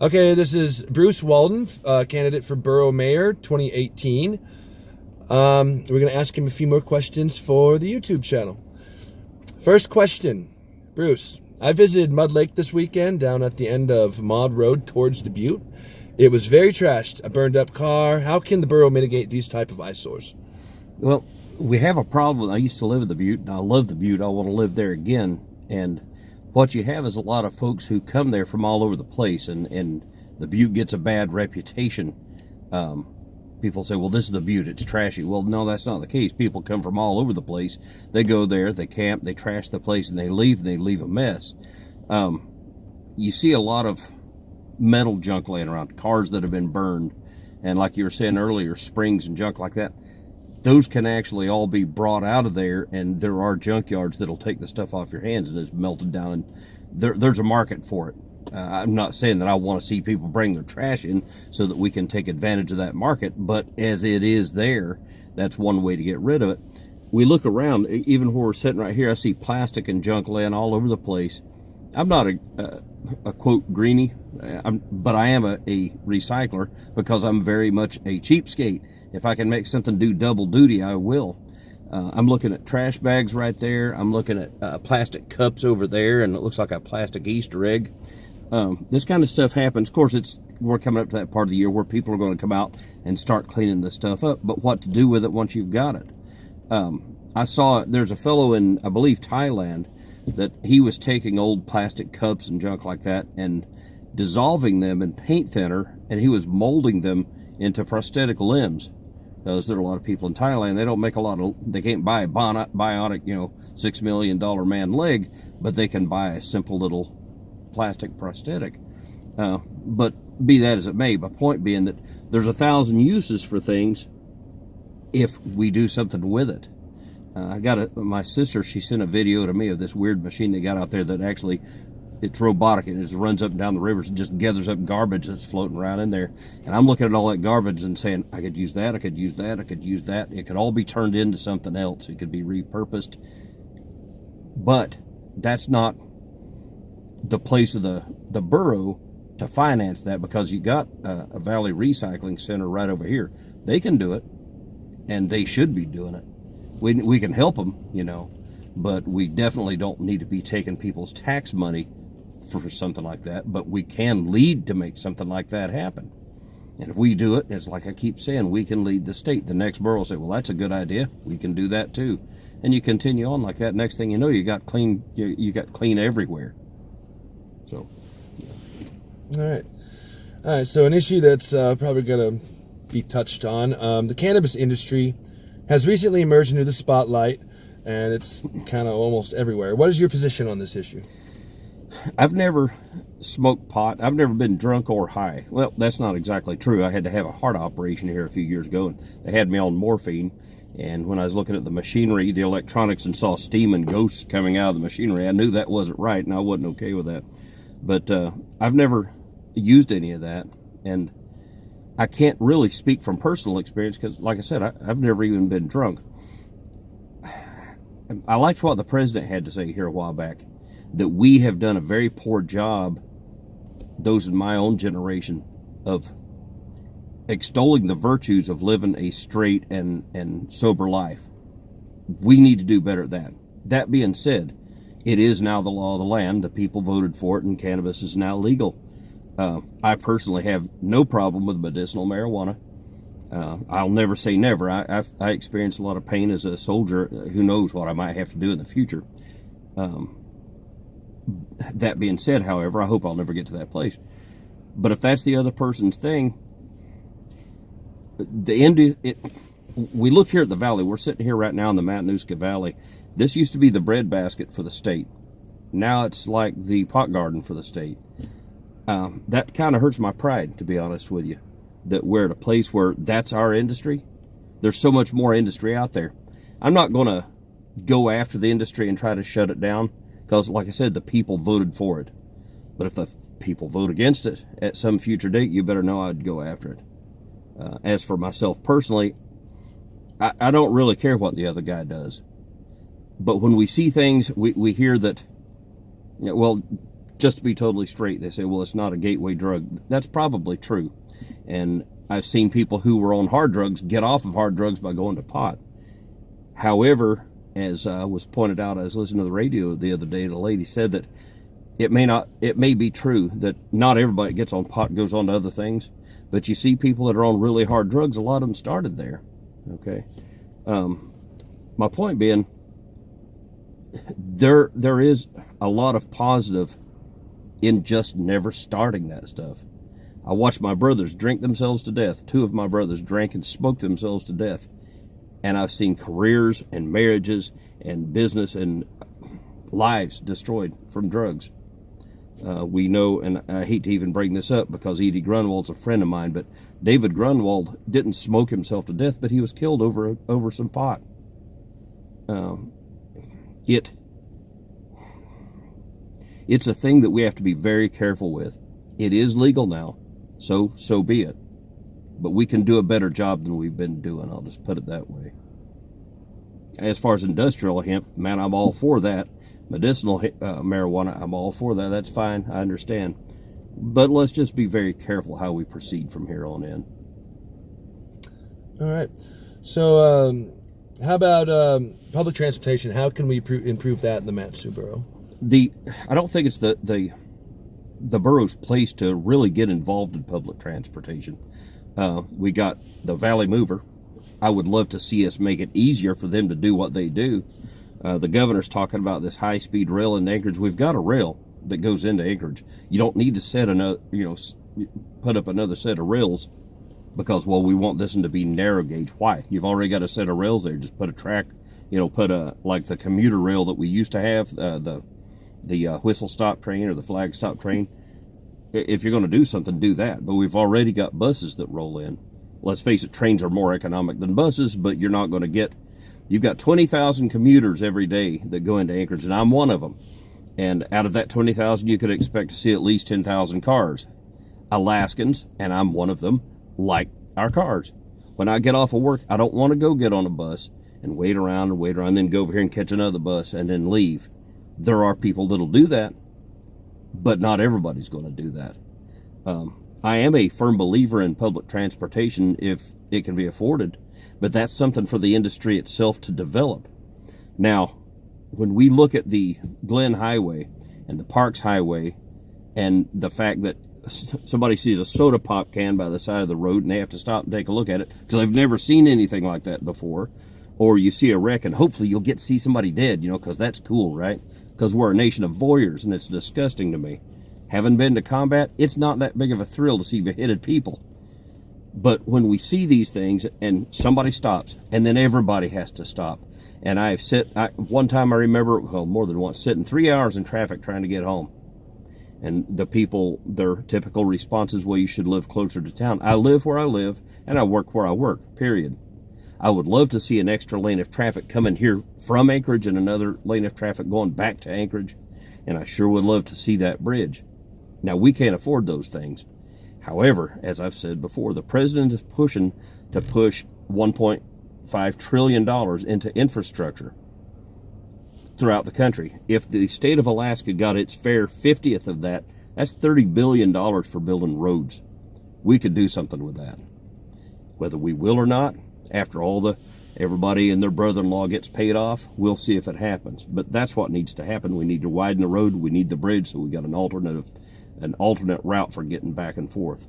Okay, this is Bruce Walden, candidate for Borough Mayor 2018. We're going to ask him a few more questions for the YouTube channel. First question, Bruce. I visited Mud Lake this weekend down at the end of Maud Road towards the Butte. It was very trashed, a burned up car. How can the borough mitigate these type of eyesores? Well, we have a problem. I used to live in the Butte, and I love the Butte. I want to live there again. And what you have is a lot of folks who come there from all over the place, and the Butte gets a bad reputation. People say, well, this is the Butte, it's trashy. Well, no, that's not the case. People come from all over the place. They go there, they camp, they trash the place, and they leave a mess. You see a lot of metal junk laying around, cars that have been burned, and like you were saying earlier, springs and junk like that. Those can actually all be brought out of there, and there are junkyards that'll take the stuff off your hands and it's melted down, and there's a market for it. I'm not saying that I want to see people bring their trash in so that we can take advantage of that market, but as it is there, that's one way to get rid of it. We look around, even where we're sitting right here, I see plastic and junk laying all over the place. I'm not a quote greenie, but I am a recycler because I'm very much a cheapskate. If I can make something do double duty, I will. I'm looking at trash bags right there. I'm looking at plastic cups over there, and it looks like a plastic Easter egg. This kind of stuff happens. Of course, we're coming up to that part of the year where people are going to come out and start cleaning this stuff up. But what to do with it once you've got it? I saw there's a fellow in, I believe, Thailand, that he was taking old plastic cups and junk like that and dissolving them in paint thinner, and he was molding them into prosthetic limbs. Because there are a lot of people in Thailand, they don't make a lot of, they can't buy a bionic, $6 million man leg, but they can buy a simple little plastic prosthetic. But be that as it may, my point being that there's 1,000 uses for things if we do something with it. My sister, she sent a video to me of this weird machine they got out there that actually, it's robotic, and it runs up and down the rivers and just gathers up garbage that's floating around in there. And I'm looking at all that garbage and saying, I could use that, I could use that, I could use that. It could all be turned into something else. It could be repurposed. But that's not the place of the borough to finance that, because you got a Valley Recycling Center right over here. They can do it, and they should be doing it. We can help them, but we definitely don't need to be taking people's tax money for something like that. But we can lead to make something like that happen. And if we do it, it's like I keep saying, we can lead the state. The next borough will say, well, that's a good idea. We can do that too. And you continue on like that. Next thing you know, you got clean everywhere. So, All right. So an issue that's probably going to be touched on, the cannabis industry has recently emerged into the spotlight, and it's kind of almost everywhere. What is your position on this issue? I've never smoked pot. I've never been drunk or high. Well, that's not exactly true. I had to have a heart operation here a few years ago, and they had me on morphine. And when I was looking at the machinery, the electronics, and saw steam and ghosts coming out of the machinery, I knew that wasn't right, and I wasn't okay with that. But I've never used any of that, and I can't really speak from personal experience because, like I said, I've never even been drunk. I liked what the president had to say here a while back, that we have done a very poor job, those in my own generation, of extolling the virtues of living a straight and sober life. We need to do better at that. That being said, it is now the law of the land. The people voted for it, and cannabis is now legal. I personally have no problem with medicinal marijuana. I'll never say never. I experienced a lot of pain as a soldier. Who knows what I might have to do in the future. That being said, however, I hope I'll never get to that place. But if that's the other person's thing, we look here at the valley. We're sitting here right now in the MatSu Valley. This used to be the breadbasket for the state. Now it's like the pot garden for the state. That kind of hurts my pride, to be honest with you, that we're at a place where that's our industry. There's so much more industry out there. I'm not going to go after the industry and try to shut it down because, like I said, the people voted for it. But if the people vote against it at some future date, you better know I'd go after it. As for myself personally, I don't really care what the other guy does. But when we see things, we hear that, well, just to be totally straight, they say, well, it's not a gateway drug. That's probably true. And I've seen people who were on hard drugs get off of hard drugs by going to pot. However, as was pointed out, I was listening to the radio the other day, and a lady said that it may be true that not everybody that gets on pot goes on to other things, but you see people that are on really hard drugs, a lot of them started there. Okay. My point being, there is a lot of positive in just never starting that stuff. I watched my brothers drink themselves to death. 2 of my brothers drank and smoked themselves to death. And I've seen careers and marriages and business and lives destroyed from drugs. We know, and I hate to even bring this up because Edie Grunwald's a friend of mine, but David Grunwald didn't smoke himself to death, but he was killed over some pot. It's a thing that we have to be very careful with. It is legal now, so be it. But we can do a better job than we've been doing. I'll just put it that way. As far as industrial hemp, man, I'm all for that. Medicinal marijuana, I'm all for that. That's fine. I understand. But let's just be very careful how we proceed from here on in. All right. So how about public transportation? How can we improve that in the MatSu borough? I don't think it's the borough's place to really get involved in public transportation. We got the Valley Mover. I would love to see us make it easier for them to do what they do. The governor's talking about this high-speed rail in Anchorage. We've got a rail that goes into Anchorage. You don't need to set another, put up another set of rails because, well, we want this one to be narrow gauge. Why? You've already got a set of rails there. Just put a track, put like the commuter rail that we used to have, the whistle stop train or the flag stop train. If you're going to do something, do that. But we've already got buses that roll in. Let's face it, trains are more economic than buses, but you're not going to get... You've got 20,000 commuters every day that go into Anchorage, and I'm one of them. And out of that 20,000, you could expect to see at least 10,000 cars. Alaskans, and I'm one of them, like our cars. When I get off of work, I don't want to go get on a bus and wait around, then go over here and catch another bus and then leave. There are people that'll do that, but not everybody's going to do that. I am a firm believer in public transportation if it can be afforded, but that's something for the industry itself to develop. Now, when we look at the Glen Highway and the Parks Highway and the fact that somebody sees a soda pop can by the side of the road and they have to stop and take a look at it because they've never seen anything like that before, or you see a wreck and hopefully you'll get to see somebody dead, because that's cool, right? Because we're a nation of voyeurs, and it's disgusting to me. Having been to combat, it's not that big of a thrill to see beheaded people. But when we see these things and somebody stops, and then everybody has to stop. And one time I remember, more than once, sitting 3 hours in traffic trying to get home. And the people, their typical response is, well, you should live closer to town. I live where I live, and I work where I work, period. I would love to see an extra lane of traffic coming here from Anchorage and another lane of traffic going back to Anchorage. And I sure would love to see that bridge. Now, we can't afford those things. However, as I've said before, the president is pushing to push $1.5 trillion into infrastructure throughout the country. If the state of Alaska got its fair 50th of that, that's $30 billion for building roads. We could do something with that. Whether we will or not, after everybody and their brother-in-law gets paid off, we'll see if it happens. But that's what needs to happen. We need to widen the road. We need the bridge, so we got an alternate route for getting back and forth.